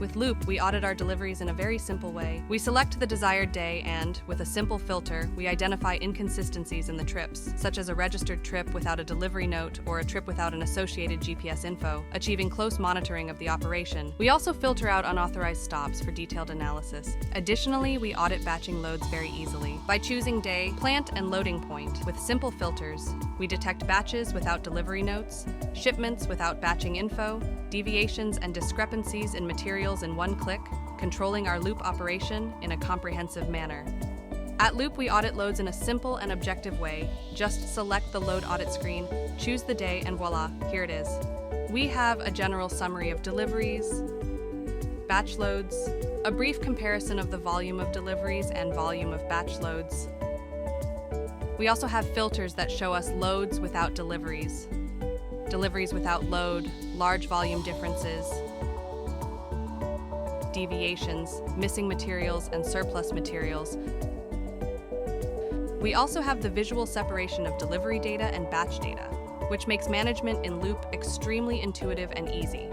With Loop, we audit our deliveries in a very simple way. We select the desired day and, with a simple filter, we identify inconsistencies in the trips, such as a registered trip without a delivery note or a trip without an associated GPS info, achieving close monitoring of the operation. We also filter out unauthorized stops for detailed analysis. Additionally, we audit batching loads very easily. By choosing day, plant, and loading point with simple filters, we detect batches without delivery notes, shipments without batching info, deviations and discrepancies in materials in one click, controlling our Loop operation in a comprehensive manner. At Loop, we audit loads in a simple and objective way. Just select the load audit screen, choose the day, and voila, here it is. We have a general summary of deliveries, batch loads, a brief comparison of the volume of deliveries and volume of batch loads. We also have filters that show us loads without deliveries, deliveries without load, large volume differences, deviations, missing materials, and surplus materials. We also have the visual separation of delivery data and batch data, which makes management in Loop extremely intuitive and easy.